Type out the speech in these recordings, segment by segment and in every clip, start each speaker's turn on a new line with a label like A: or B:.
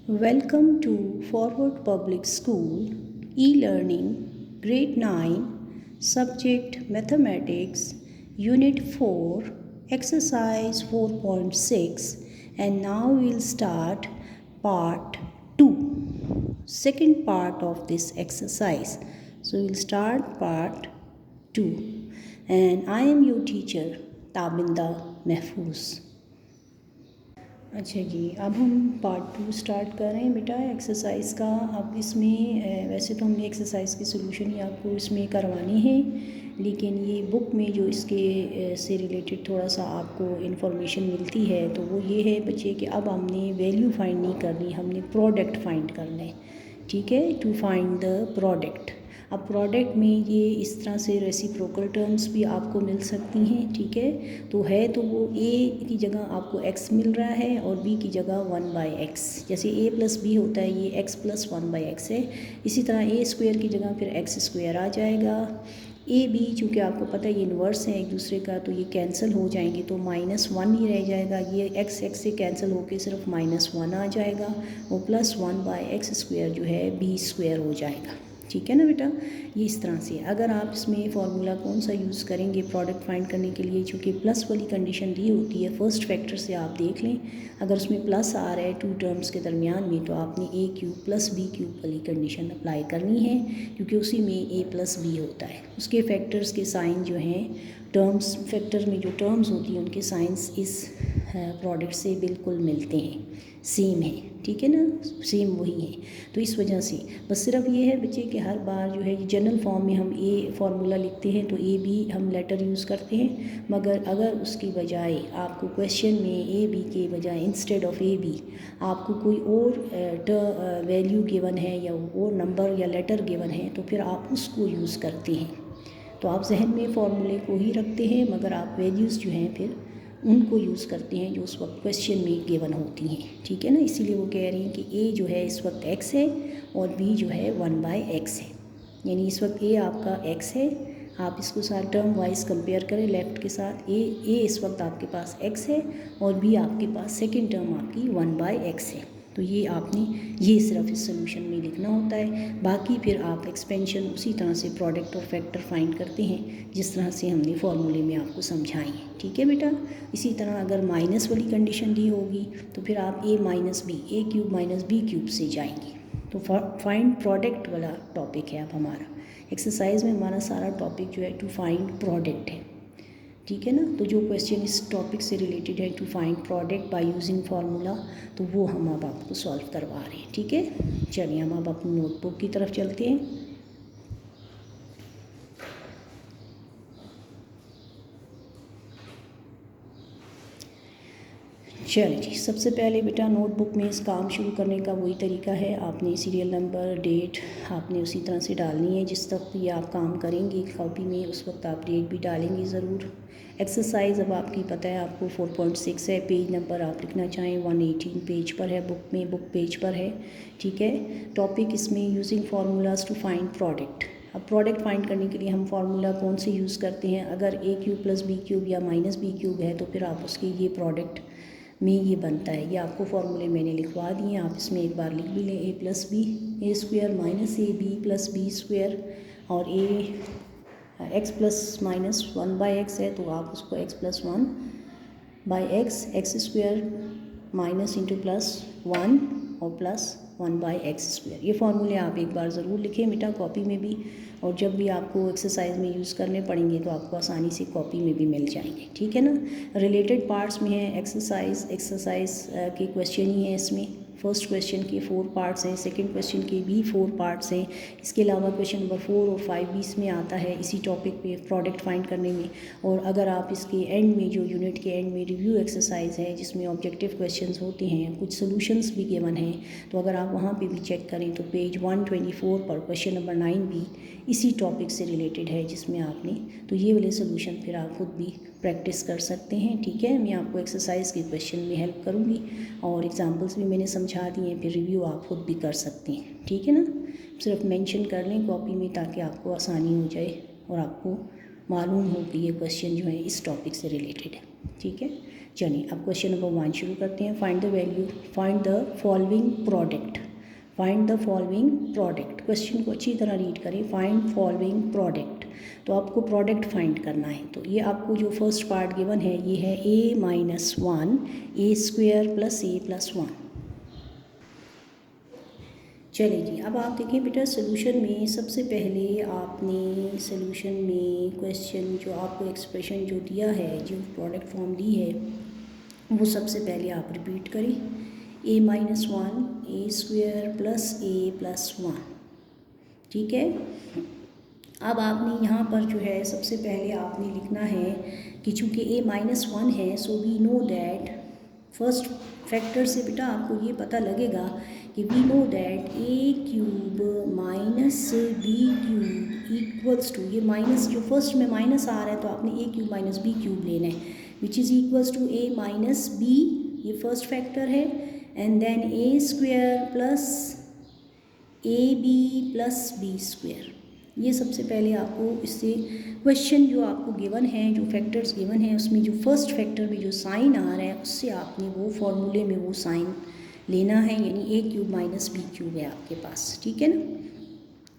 A: Welcome to Forward Public School e-learning grade 9 subject mathematics unit 4 exercise 4.6 and now we'll start part 2 second part of this exercise. So we'll start part 2 and I am your teacher Tabinda Mahfouz. अच्छा जी, अब हम part 2 start कर रहे हैं बेटा exercise का। अब इसमें वैसे तो हमने एक्सरसाइज की सोल्यूशन ही आपको इसमें करवानी है, लेकिन ये बुक में जो इसके से रिलेटेड थोड़ा सा आपको इन्फॉर्मेशन मिलती है तो वो ये है बच्चे कि अब हमने वैल्यू फाइंड नहीं करनी, हमने प्रोडक्ट फाइंड करना है। ठीक है, टू फाइंड द प्रोडक्ट। अब प्रोडक्ट में ये इस तरह से रेसिप्रोकल टर्म्स भी आपको मिल सकती हैं। ठीक है, तो है तो वो ए की जगह आपको एक्स मिल रहा है और बी की जगह 1/x, जैसे ए प्लस बी होता है ये एक्स प्लस 1/x है। इसी तरह ए स्क्वायर की जगह फिर एक्स स्क्वायर आ जाएगा। ए बी चूँकि आपको पता है ये इन्वर्स है एक दूसरे का तो ये कैंसिल हो जाएंगे तो -1 ही रह जाएगा। ये एक्स एक्स से कैंसिल होकर सिर्फ -1 आ जाएगा और प्लस 1/x स्क्वायर जो है बी स्क्वायर हो जाएगा। ठीक है ना बेटा, ये इस तरह से। अगर आप इसमें फार्मूला कौन सा यूज़ करेंगे प्रोडक्ट फाइंड करने के लिए, चूँकि प्लस वाली कंडीशन दी होती है फर्स्ट फैक्टर से आप देख लें, अगर उसमें प्लस आ रहा है टू टर्म्स के दरमियान में तो आपने ए क्यूब प्लस बी क्यूब वाली कंडीशन अप्लाई करनी है, क्योंकि उसी में ए प्लस बी होता है। उसके फैक्टर्स के साइन जो हैं टर्म्स, फैक्टर में जो टर्म्स होती हैं उनके साइंस इस प्रोडक्ट से बिल्कुल मिलते हैं, सेम है। ठीक है ना, सेम वही है। तो इस वजह से बस सिर्फ ये है बच्चे कि हर बार जो है जनरल फॉर्म में हम ए फार्मूला लिखते हैं तो ए बी हम लेटर यूज़ करते हैं, मगर अगर उसकी बजाय आपको क्वेश्चन में ए बी के बजाय इंस्टेड ऑफ ए बी आपको कोई और वैल्यू गिवन है या और नंबर या लेटर गिवन है तो फिर आप उसको यूज़ करते हैं। तो आप जहन में फार्मूले को ही रखते हैं मगर आप वैल्यूज़ जो हैं फिर उनको यूज़ करते हैं जो उस वक्त क्वेश्चन में गिवन होती हैं। ठीक है ना, इसीलिए वो कह रही हैं कि ए जो है इस वक्त x है और b जो है 1/x है, यानी इस वक्त a आपका x है। आप इसको साथ टर्म वाइज कंपेयर करें लेफ़्ट के साथ, a इस वक्त आपके पास x है और b आपके पास सेकेंड टर्म आपकी 1/x है। तो ये आपने ये सिर्फ इस सोल्यूशन में लिखना होता है, बाकी फिर आप एक्सपेंशन उसी तरह से प्रोडक्ट और फैक्टर फाइंड करते हैं जिस तरह से हमने फार्मूले में आपको समझाई है। ठीक है बेटा, इसी तरह अगर माइनस वाली कंडीशन दी होगी तो फिर आप a minus B, A cube minus B cube से जाएंगे। तो फाइंड प्रोडक्ट वाला टॉपिक है अब हमारा एक्सरसाइज में, हमारा सारा टॉपिक जो है टू फाइंड प्रोडक्ट है। ठीक है ना, तो जो क्वेश्चन इस टॉपिक से रिलेटेड है to find product by using formula, तो वो हम अब आपको सॉल्व करवा रहे हैं। ठीक है, चलिए हम अब अपनी नोटबुक की तरफ चलते हैं। चलिए जी, सबसे पहले बेटा नोटबुक में इस काम शुरू करने का वही तरीका है, आपने सीरियल नंबर डेट आपने उसी तरह से डालनी है जिस तक ये आप काम करेंगे कॉपी में, उस वक्त आप डेट भी डालेंगे ज़रूर। एक्सरसाइज अब आपकी पता है आपको 4.6 है, पेज नंबर आप लिखना चाहें 118 पेज पर है बुक में, बुक पेज पर है। ठीक है, टॉपिक इसमें using formulas to find product. अब प्रोडक्ट फाइंड करने के लिए हम फार्मूला कौन से यूज़ करते हैं, अगर ए क्यूब प्लस बी क्यूब या माइनस बी क्यूब है तो फिर आप उसके ये प्रोडक्ट में ये बनता है। ये आपको फार्मूले मैंने लिखवा दिए, आप इसमें एक बार लिख भी लें, A plus B A square minus A B plus B square, और A x plus minus 1/x है तो आप उसको x plus 1/x x square minus into plus 1 और प्लस 1/x स्क्वायर। ये फार्मूले आप एक बार ज़रूर लिखें बेटा कॉपी में भी, और जब भी आपको एक्सरसाइज में यूज़ करने पड़ेंगे तो आपको आसानी से कॉपी में भी मिल जाएंगे। ठीक है ना, रिलेटेड पार्ट्स में है एक्सरसाइज के क्वेश्चन ही है इसमें। फर्स्ट क्वेश्चन के 4 पार्ट्स हैं, सेकंड क्वेश्चन के भी 4 पार्ट्स हैं। इसके अलावा क्वेश्चन नंबर 4 और 5 भी इसमें आता है इसी टॉपिक पे प्रोडक्ट फाइंड करने में। और अगर आप इसके एंड में जो यूनिट के एंड में रिव्यू एक्सरसाइज है जिसमें ऑब्जेक्टिव क्वेश्चंस होते हैं, कुछ सोल्यूशंस भी गिवन हैं, तो अगर आप वहाँ पे भी चेक करें तो पेज 124 पर क्वेश्चन नंबर 9 भी इसी टॉपिक से रिलेटेड है जिसमें आपने तो ये वाले सोल्यूशन फिर आप खुद भी प्रैक्टिस कर सकते हैं। ठीक है, मैं आपको एक्सरसाइज के क्वेश्चन में हेल्प करूँगी और एग्जांपल्स भी मैंने समझा दिए, फिर रिव्यू आप खुद भी कर सकते हैं। ठीक है ना, सिर्फ मेंशन कर लें कॉपी में ताकि आपको आसानी हो जाए और आपको मालूम हो कि ये क्वेश्चन जो है इस टॉपिक से रिलेटेड है। ठीक है, चलिए अब क्वेश्चन नंबर 1 शुरू करते हैं। Find the value, find the following product, find the following product. Question को अच्छी तरह रीड करें। फाइंड फॉलोइंग प्रोडक्ट, तो आपको प्रोडक्ट फाइंड करना है। तो ये आपको जो फर्स्ट पार्ट गिवन है ये है a-1 a² + a+1। चलिए जी, अब आप देखें बेटा सोल्यूशन में सबसे पहले आपने सोल्यूशन में क्वेश्चन जो आपको एक्सप्रेशन जो दिया है, जो प्रोडक्ट फॉर्म दी है, वो सबसे पहले आप रिपीट करें। a-1 a² + a+1, ठीक है। अब आपने यहाँ पर जो है सबसे पहले आपने लिखना है कि चूँकि a-1 है, so we know that first factor से बेटा आपको ये पता लगेगा कि we know that a³ - b³ = ये माइनस जो फर्स्ट में माइनस आ रहा है तो आपने a³ - b³ लेना है, which is equals to a - b, ये फर्स्ट फैक्टर है, and then a² + ab + b²। ये सबसे पहले आपको इससे क्वेश्चन जो आपको गिवन है, जो फैक्टर्स गिवन है, उसमें जो फर्स्ट फैक्टर में जो साइन आ रहा है उससे आपने वो फॉर्मूले में वो साइन लेना है, यानी a³ - b³ है आपके पास, ठीक है ना।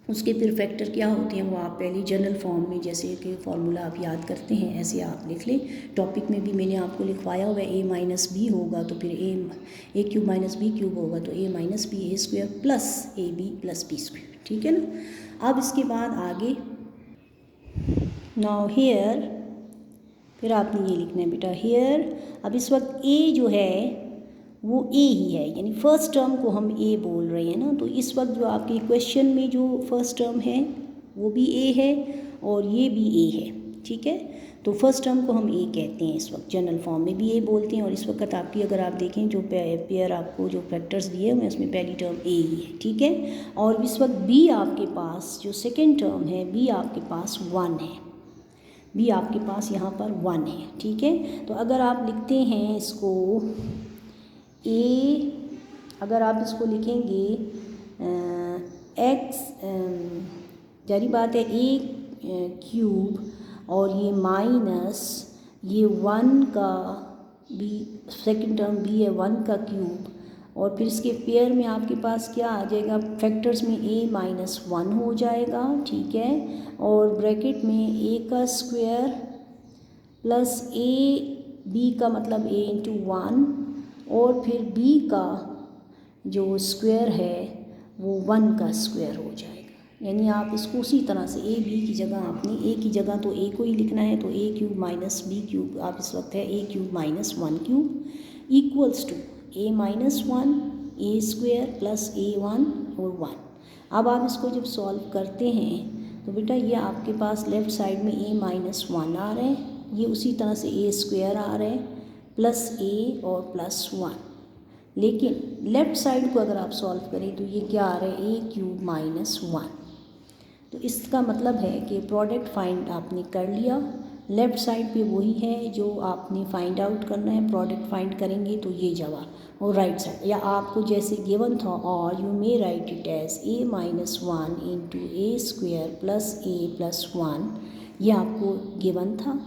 A: उसके फिर फैक्टर क्या होते हैं वो आप पहले जनरल फॉर्म में जैसे कि फार्मूला आप याद करते हैं ऐसे आप लिख लें। टॉपिक में भी मैंने आपको लिखवाया हुआ है a - b होगा तो फिर a³ - b³ होगा तो a - b a² + ab + b², ठीक है ना। अब इसके बाद आगे नाउ हेयर, फिर आपने ये लिखना है बेटा हेयर। अब इस वक्त a जो है वो a ही है, यानी फर्स्ट टर्म को हम a बोल रहे हैं ना, तो इस वक्त जो आपके क्वेश्चन में जो फर्स्ट टर्म है वो भी a है और ये भी a है, ठीक है। तो फर्स्ट टर्म को हम a कहते हैं, इस वक्त जनरल फॉर्म में भी a बोलते हैं। और इस वक्त आपकी अगर आप देखें जो पेयर आपको जो फैक्टर्स दिए हुए हैं उसमें पहली टर्म a ही है, ठीक है। और इस वक्त b आपके पास जो सेकेंड टर्म है b आपके पास 1 है, b आपके पास यहाँ पर 1 है, ठीक है। तो अगर आप लिखते हैं इसको अगर आप इसको लिखेंगे x, जारी बात है a³ और ये माइनस ये 1 का b, सेकेंड टर्म b है 1 का क्यूब, और फिर इसके पेयर में आपके पास क्या आ जाएगा, फैक्टर्स में a - 1 हो जाएगा, ठीक है। और ब्रैकेट में a² + ab का मतलब a × 1 और फिर b का जो स्क्वायर है वो 1 का स्क्वायर हो जाएगा। यानी आप इसको उसी तरह से a b की जगह आपने a की जगह तो a को ही लिखना है, तो a³ - b³ आप इस वक्त है a³ - 1³ equals to a - 1 a² + a1 और 1। अब आप इसको जब सॉल्व करते हैं तो बेटा ये आपके पास लेफ़्ट साइड में a - 1 आ रहा है, ये उसी तरह से a² आ रहा है प्लस a और +1, लेकिन लेफ़्ट साइड को अगर आप सॉल्व करें तो ये क्या आ रहा है a³ - 1। तो इसका मतलब है कि प्रोडक्ट फाइंड आपने कर लिया, लेफ़्ट साइड पे वही है जो आपने फाइंड आउट करना है। प्रोडक्ट फाइंड करेंगे तो ये जवाब, और राइट साइड या आपको जैसे गिवन था, और you may write it as a - 1 × a² + a+1, ये आपको गिवन था,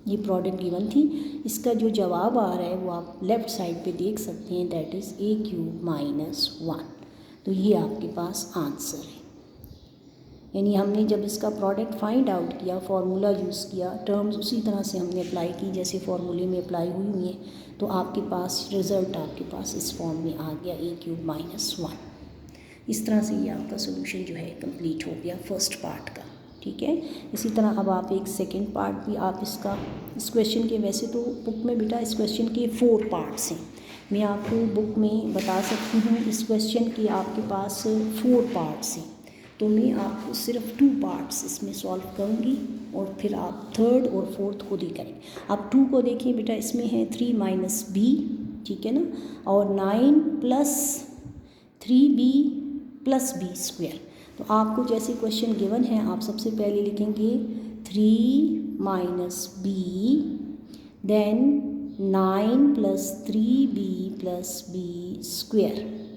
A: ये प्रोडक्ट गिवन थी। इसका जो जवाब आ रहा है वो आप लेफ़्ट साइड पे देख सकते हैं, दैट इज़ a³ - 1। तो ये आपके पास आंसर है। यानी हमने जब इसका प्रोडक्ट फाइंड आउट किया, फार्मूला यूज़ किया, टर्म्स उसी तरह से हमने अप्लाई की जैसे फार्मूले में अप्लाई हुई हैं, तो आपके पास रिज़ल्ट आपके पास इस फॉर्म में आ गया a³ - 1। इस तरह से ये आपका सोल्यूशन जो है कंप्लीट हो गया फर्स्ट पार्ट का, ठीक है। इसी तरह अब आप एक सेकेंड पार्ट भी आप इसका, इस क्वेश्चन के, वैसे तो बुक में बेटा इस क्वेश्चन के 4 पार्ट्स हैं, मैं आपको बुक में बता सकती हूँ इस क्वेश्चन के आपके पास 4 पार्ट्स हैं, तो मैं आपको सिर्फ 2 पार्ट्स इसमें सॉल्व करूँगी और फिर आप थर्ड और फोर्थ को करेंगे। आप 2 को देखिए बेटा, इसमें है 3 - b, ठीक है ना, और 9 + 3b + b²। तो आपको जैसे क्वेश्चन गिवन है आप सबसे पहले लिखेंगे 3 - b, देन 9 + 3b + b²,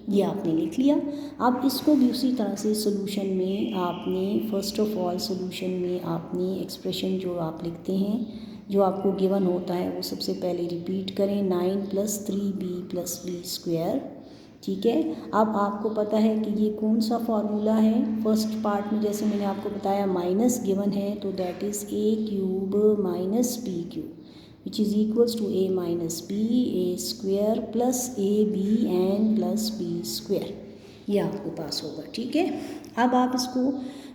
A: ये आपने लिख लिया। अब इसको भी उसी तरह से सॉल्यूशन में आपने फर्स्ट ऑफ ऑल सॉल्यूशन में आपने एक्सप्रेशन जो आप लिखते हैं जो आपको गिवन होता है वो सबसे पहले रिपीट करें, 9 + 3b + b²। ठीक है, अब आपको पता है कि ये कौन सा फॉर्मूला है। फर्स्ट पार्ट में जैसे मैंने आपको बताया माइनस गिवन है, तो that is a³ - b³ which is equals to a - b a² + abn + b²। ये आपके पास होगा। ठीक है, अब आप इसको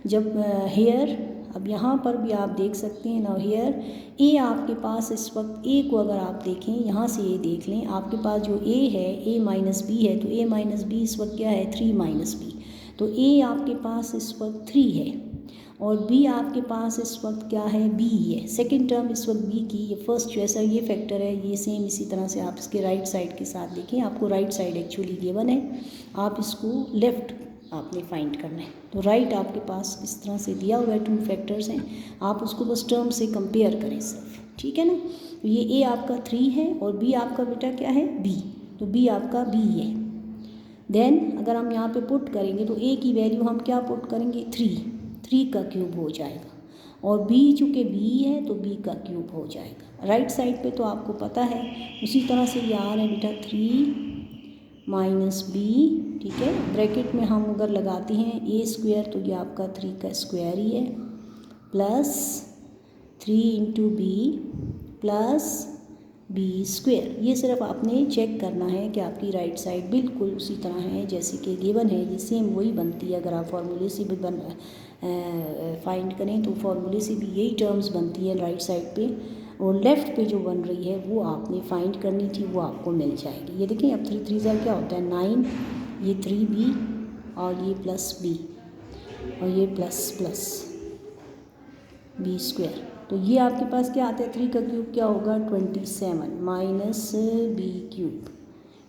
A: जब हेयर, अब यहाँ पर भी आप देख सकते हैं ना, हेयर ए आपके पास इस वक्त ए को अगर आप देखें, यहाँ से ए देख लें, आपके पास जो ए है a - b है, तो a - b इस वक्त क्या है 3 - b, तो a आपके पास इस वक्त 3 है और b आपके पास इस वक्त क्या है b है। सेकंड टर्म इस वक्त b की, ये फर्स्ट जैसा ये फैक्टर है, ये सेम इसी तरह से आप इसके राइट साइड के साथ देखें। आपको राइट साइड एक्चुअली गिवन है, आप इसको लेफ़्ट आपने फाइंड करना है। तो राइट आपके पास इस तरह से दिया हुआ है, 2 फैक्टर्स हैं, आप उसको बस टर्म से कंपेयर करें सिर्फ। ठीक है ना, तो ये a आपका 3 है और b आपका बेटा क्या है b, तो b आपका b है। देन अगर हम यहाँ पे पुट करेंगे तो a की वैल्यू हम क्या पुट करेंगे 3 का क्यूब हो जाएगा और b चूँकि b है तो b का क्यूब हो जाएगा। राइट साइड पे तो आपको पता है उसी तरह से ये आ रहा है बेटा 3 - b। ठीक है, ब्रैकेट में हम अगर लगाते हैं a² तो ये आपका 3 का स्क्वायर ही है प्लस 3 × b प्लस b²। ये सिर्फ आपने चेक करना है कि आपकी राइट साइड बिल्कुल उसी तरह है जैसे कि गिवन है, ये सेम वही बनती है। अगर आप फार्मूले से भी फाइंड करें तो फार्मूले से भी यही टर्म्स बनती है राइट साइड पे, और लेफ़्ट पे जो बन रही है वो आपने फाइंड करनी थी, वो आपको मिल जाएगी। ये देखिए अब 3 3 क्या होता है 9, ये 3b और ये प्लस b और ये प्लस b²। तो ये आपके पास क्या आता है 3 का क्यूब क्या होगा 27 - b³,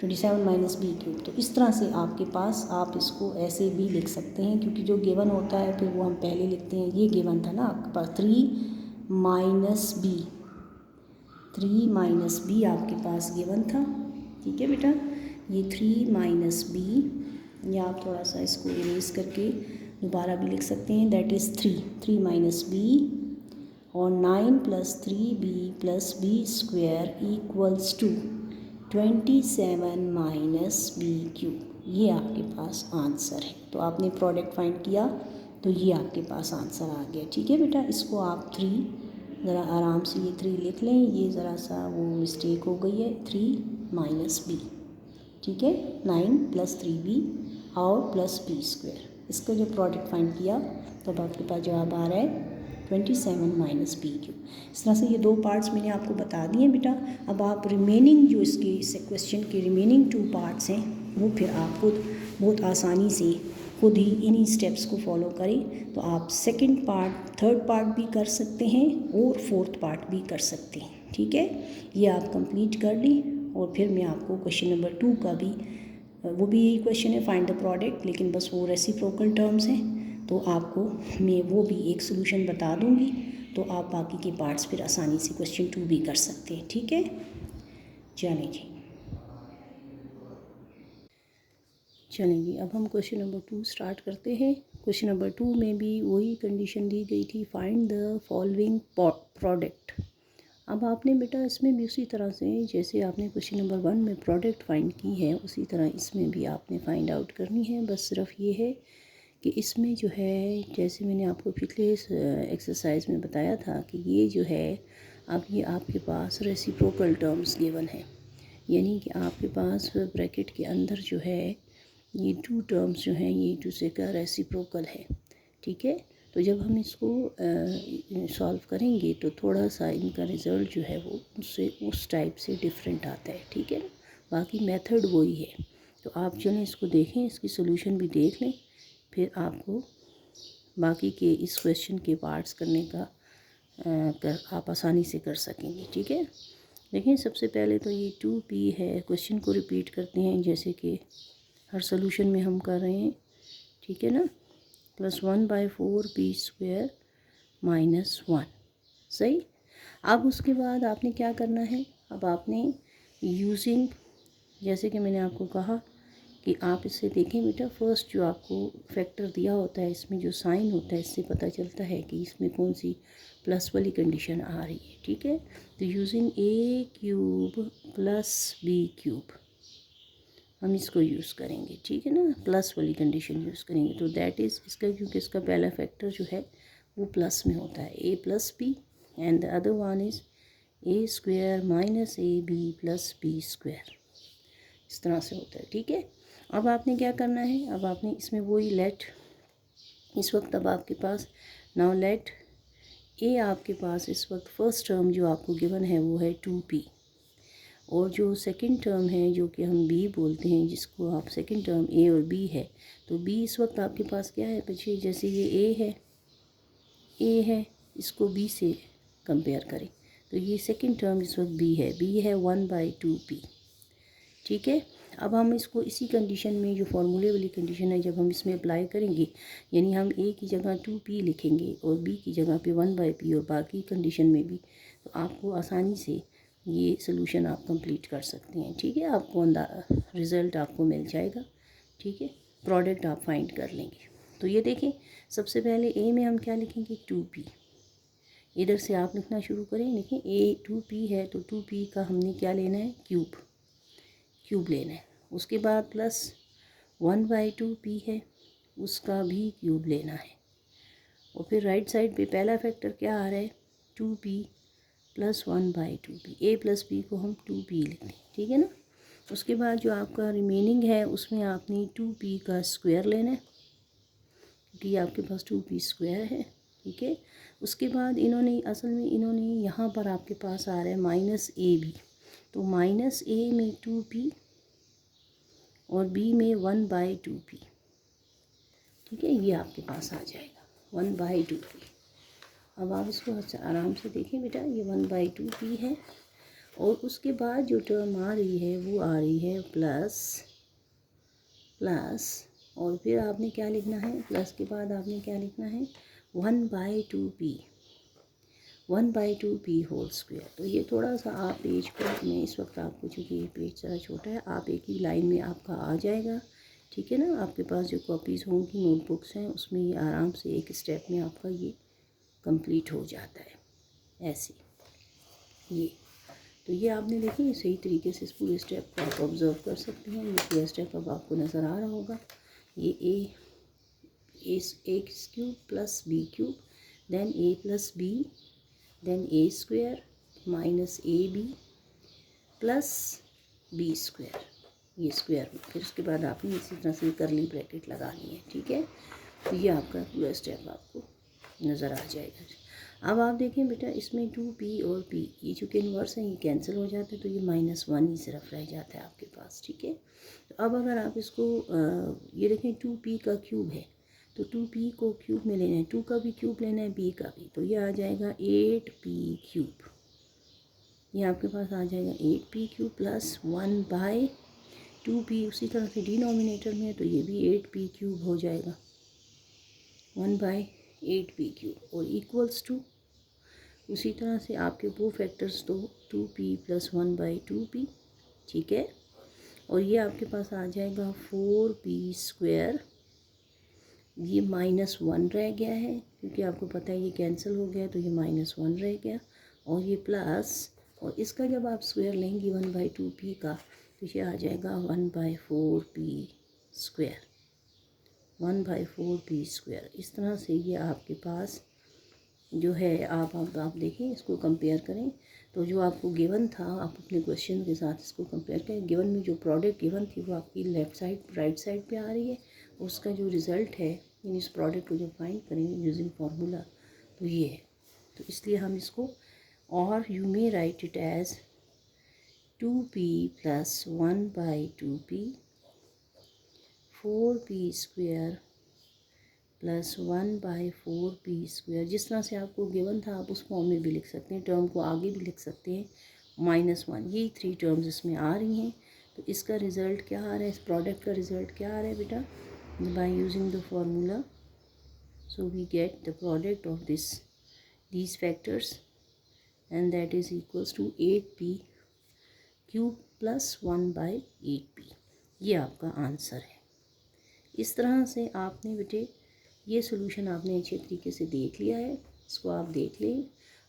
A: 27 - b³। तो इस तरह से आपके पास आप इसको ऐसे भी लिख सकते हैं, क्योंकि जो गिवन होता है फिर वो हम पहले लिखते हैं। ये गिवन था ना आपके पास 3 - b, 3 - b आपके पास गिवन था। ठीक है बेटा, ये 3 - b, या आप थोड़ा सा इसको इरेज करके दोबारा भी लिख सकते हैं, दैट इज़ 3 - b और 9 + 3b + b² equals to 27 - b³। ये आपके पास आंसर है। तो आपने प्रोडक्ट फाइंड किया तो ये आपके पास आंसर आ गया। ठीक है बेटा, इसको आप 3 ज़रा आराम से ये 3 लिख लें, ये ज़रा सा वो मिस्टेक हो गई है 3 - b। ठीक है, 9 + 3b और प्लस b²। इसका जो प्रोडक्ट फाइंड किया तब आपके पास जवाब आ रहा है 27 - b³। इस तरह से ये 2 पार्ट्स मैंने आपको बता दिए बेटा। अब आप रिमेनिंग जो इसके इस क्वेश्चन के रिमेनिंग 2 पार्ट्स हैं वो फिर आप खुद बहुत आसानी से खुद ही इन्हीं स्टेप्स को फॉलो करें, तो आप सेकंड पार्ट, थर्ड पार्ट भी कर सकते हैं और फोर्थ पार्ट भी कर सकते हैं। ठीक है, ये आप कंप्लीट कर ली और फिर मैं आपको क्वेश्चन नंबर 2 का भी, वो भी यही क्वेश्चन है फाइंड द प्रोडक्ट, लेकिन बस वो रेसिप्रोकल टर्म्स हैं, तो आपको मैं वो भी एक सोल्यूशन बता दूंगी, तो आप बाकी के पार्ट्स फिर आसानी से क्वेश्चन 2 भी कर सकते हैं। ठीक है, चलें जी, अब हम क्वेश्चन नंबर 2 स्टार्ट करते हैं। क्वेश्चन नंबर 2 में भी वही कंडीशन दी गई थी, फाइंड द फॉलोइंग प्रोडक्ट। अब आपने बेटा इसमें भी उसी तरह से जैसे आपने क्वेश्चन नंबर 1 में प्रोडक्ट फाइंड की है उसी तरह इसमें भी आपने फाइंड आउट करनी है। बस सिर्फ ये है कि इसमें जो है जैसे मैंने आपको पिछले एक्सरसाइज में बताया था कि ये जो है अब ये आपके पास रेसिप्रोकल टर्म्स गिवन है, यानी कि आपके पास ब्रैकेट के अंदर जो है ये 2 टर्म्स जो हैं ये एक दूसरे का रेसिप्रोकल है। ठीक है, तो जब हम इसको सॉल्व करेंगे तो थोड़ा सा इनका रिज़ल्ट जो है वो उससे उस टाइप से डिफरेंट आता है। ठीक है ना, बाकी मेथड वही है। तो आप चलें इसको देखें, इसकी सोल्यूशन भी देख लें, फिर आपको बाकी के इस क्वेश्चन के पार्ट्स करने का आप आसानी से कर सकेंगे। ठीक है, देखिए सबसे पहले तो ये 2p है, क्वेश्चन को रिपीट करते हैं जैसे कि हर सोल्यूशन में हम कर रहे हैं। ठीक है ना, +1/4 p² -1, सही। अब उसके बाद आपने क्या करना है, अब आपने यूजिंग जैसे कि मैंने आपको कहा कि आप इससे देखें बेटा, फर्स्ट जो आपको फैक्टर दिया होता है इसमें जो साइन होता है इससे पता चलता है कि इसमें कौन सी प्लस वाली कंडीशन आ रही है। ठीक है, तो using A cube plus B cube हम इसको यूज़ करेंगे। ठीक है ना, प्लस वाली कंडीशन यूज़ करेंगे। तो दैट इज़ इसका, क्योंकि इसका पहला फैक्टर जो है वो प्लस में होता है, A plus B, and the other one is A square minus A B plus B square. इस तरह से होता है। ठीक है, अब आपने क्या करना है, अब आपने इसमें वही लेट, इस वक्त अब आपके पास नाउ लेट ए, आपके पास इस वक्त फर्स्ट टर्म जो आपको गिवन है वो है 2p, और जो सेकंड टर्म है जो कि हम b बोलते हैं, जिसको आप सेकंड टर्म a और b है, तो b इस वक्त आपके पास क्या है बच्चे, जैसे ये a है, इसको b से कंपेयर करें तो ये सेकंड टर्म इस वक्त b है 1/2p। ठीक है, अब हम इसको इसी कंडीशन में, जो फार्मूले वाली कंडीशन है, जब हम इसमें अप्लाई करेंगे, यानी हम a की जगह 2p लिखेंगे और b की जगह पे 1/p और बाकी कंडीशन में भी, तो आपको आसानी से ये सोल्यूशन आप कंप्लीट कर सकते हैं। ठीक है, आपको रिज़ल्ट आपको मिल जाएगा। ठीक है, प्रोडक्ट आप फाइंड कर लेंगे। तो ये देखें, सबसे पहले a में हम क्या लिखेंगे 2p, इधर से आप लिखना शुरू करें। देखें a 2p है तो 2p का हमने क्या लेना है, क्यूब लेना है। उसके बाद प्लस 1/2p है, उसका भी क्यूब लेना है। और फिर राइट साइड पे पहला फैक्टर क्या आ रहा है, 2p plus 1/2p, a plus b को हम 2p लेते हैं। ठीक है ना, उसके बाद जो आपका रिमेनिंग है उसमें आपने 2p का स्क्वायर लेना है, क्योंकि आपके पास 2p स्क्वायर है। ठीक है, उसके बाद इन्होंने असल में इन्होंने यहाँ पर आपके पास आ रहा है माइनस ए बी, तो माइनस ए में 2p और b में 1/2p। ठीक है, ये आपके पास आ जाएगा 1/2p। अब आप इसको आराम से देखें बेटा, ये 1/2p है, और उसके बाद जो टर्म आ रही है वो आ रही है प्लस, और फिर आपने क्या लिखना है, प्लस के बाद आपने क्या लिखना है 1/2p होल स्क्वायर। तो ये थोड़ा सा आप पेज को, मैं इस वक्त आपको, चूँकि ये पेज ज़रा छोटा है, आप एक ही लाइन में आपका आ जाएगा। ठीक है ना, आपके पास जो कॉपीज़ होंगी, नोटबुक्स हैं, उसमें ये आराम से एक स्टेप में आपका ये कंप्लीट हो जाता है ऐसे। ये तो ये आपने देखिए सही तरीके से इस पूरे स्टेप को आप ऑब्ज़र्व कर सकते हैं। ये पूरा स्टेप अब आपको नज़र आ रहा होगा। ये A cube plus B cube, then a plus B, then a square minus A B plus B square, ये स्क्वायर में, फिर उसके बाद आपने इसी तरह से करली ब्रैकेट लगानी है। ठीक है, तो ये आपका पूरा स्टेप आपको नज़र आ जाएगा। अब आप देखें बेटा, इसमें 2p और p ये चूँकि इन्वर्स हैं, ये कैंसिल हो जाते हैं, तो ये -1 ही सिर्फ रह जाता है आपके पास। ठीक है, तो अब अगर आप इसको ये देखें 2p का क्यूब है, तो 2p को क्यूब में लेना है, 2 का भी क्यूब लेना है, b का भी, तो ये आ जाएगा 8p क्यूब। ये आपके पास आ जाएगा 8p क्यूब प्लस 1/2p, उसी तरह से डिनोमिनेटर में है तो ये भी 8p क्यूब हो जाएगा 1/8p क्यूब, और इक्वल्स टू उसी तरह से आपके वो फैक्टर्स तो 2p प्लस 1/2p। ठीक है, और ये आपके पास आ जाएगा 4p स्क्वायर, ये -1 रह गया है क्योंकि आपको पता है ये कैंसिल हो गया, तो ये -1 रह गया, और ये प्लस, और इसका जब आप स्क्वायर लेंगी 1/2p का, तो ये आ जाएगा 1/4p स्क्वायर, 1/4p स्क्वायर। इस तरह से ये आपके पास जो है, आप देखें, इसको कंपेयर करें, तो जो आपको गिवन था आप अपने क्वेश्चन के साथ इसको कंपेयर करें। गिवन में जो प्रोडक्ट गिवन थी वो आपकी लेफ़्ट साइड राइट साइड पे आ रही है, उसका जो रिज़ल्ट है इन इस प्रोडक्ट को जो फाइंड करेंगे यूजिंग फार्मूला, तो ये है। तो इसलिए हम इसको, और you may write it as 2p plus 1/2p 4p square plus 1/4p square, जिस तरह से आपको गिवन था आप उस फॉर्म में भी लिख सकते हैं, टर्म को आगे भी लिख सकते हैं -1। ये 3 टर्म्स इसमें आ रही हैं, तो इसका रिज़ल्ट क्या आ रहा है, इस प्रोडक्ट का रिज़ल्ट क्या आ रहा है बेटा, by using the formula, so we get the product of these factors, and that is equals to 8p cube plus 1/8p। ये आपका आंसर है। इस तरह से आपने बेटे ये सोल्यूशन आपने अच्छे तरीके से देख लिया है, इसको आप देख लें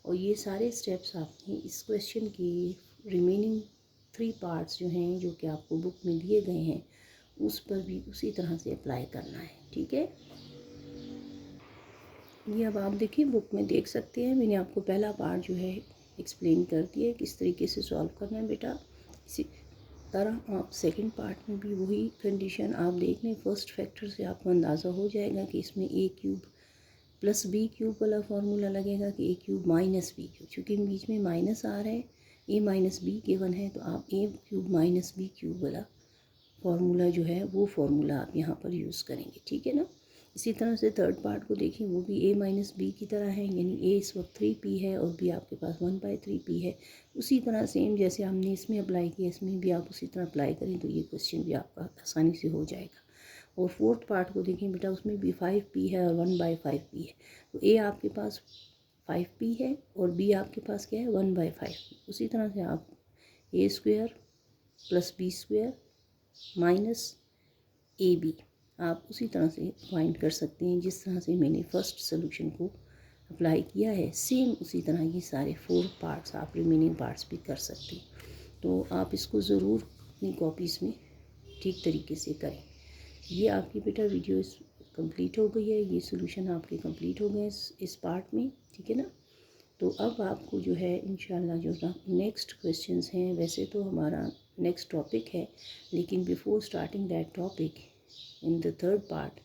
A: और ये सारे स्टेप्स आपने इस क्वेश्चन की रिमेनिंग 3 पार्ट्स जो हैं जो कि आपको बुक में दिए गए हैं उस पर भी उसी तरह से अप्लाई करना है। ठीक है, ये अब आप देखिए बुक में देख सकते हैं, मैंने आपको पहला पार्ट जो है एक्सप्लेन कर दिया है किस तरीके से सॉल्व करना है बेटा। इसी तरह आप सेकंड पार्ट में भी वही कंडीशन आप देख लें, फर्स्ट फैक्टर से आपको अंदाज़ा हो जाएगा कि इसमें ए क्यूब प्लस बी क्यूब वाला फार्मूला लगेगा कि ए क्यूब माइनस बी क्यूब, चूँकि बीच में माइनस आ रहा है, ए माइनस बी गिवन है तो आप ए क्यूब माइनस बी क्यूब वाला फार्मूला जो है वो फार्मूला आप यहाँ पर यूज़ करेंगे। ठीक है ना। इसी तरह से थर्ड पार्ट को देखिए, वो भी ए माइनस बी की तरह है, यानी ए इस वक्त 3p है और बी आपके पास 1/3p है। उसी तरह सेम जैसे हमने इसमें अप्लाई किया इसमें भी आप उसी तरह अप्लाई करें तो ये क्वेश्चन भी आपका आसानी से हो जाएगा। और फोर्थ पार्ट को देखें बेटा, उसमें भी 5p है और 1/5p है, तो ए आपके पास 5p है और बी आपके पास क्या है 1/5p। उसी तरह से आप A square plus B square minus A B आप उसी तरह से फाइंड कर सकते हैं जिस तरह से मैंने फर्स्ट सोल्यूशन को अप्लाई किया है, सेम उसी तरह ये सारे 4 पार्ट्स आप रिमेनिंग पार्ट्स भी कर सकते हैं। तो आप इसको ज़रूर अपनी कॉपीज़ में ठीक तरीके से करें। ये आपकी बेटा वीडियो कंप्लीट हो गई है, ये सोल्यूशन आपके कंप्लीट हो गए इस पार्ट में। ठीक है ना। तो अब आपको जो है इंशाल्लाह जो नेक्स्ट क्वेश्चंस हैं, वैसे तो हमारा नेक्स्ट टॉपिक है, लेकिन before starting that topic in the third part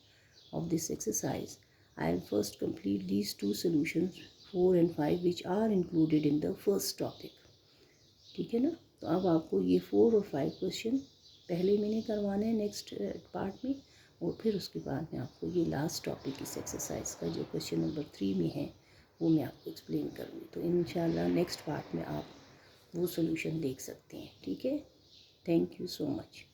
A: of this exercise, I'll first complete these 2 solutions 4 and 5 which are included in the first topic. ठीक है ना। तो अब आपको ये 4 और 5 क्वेश्चन पहले मैंने करवाने हैं नेक्स्ट पार्ट में, और फिर उसके बाद में आपको ये लास्ट टॉपिक इस एक्सरसाइज का जो क्वेश्चन नंबर 3 में है वो मैं आपको एक्सप्लेन करूँगी। तो इंशाल्लाह नेक्स्ट पार्ट में आप वो सोल्यूशन देख सकते हैं। ठीक है, थैंक यू सो मच।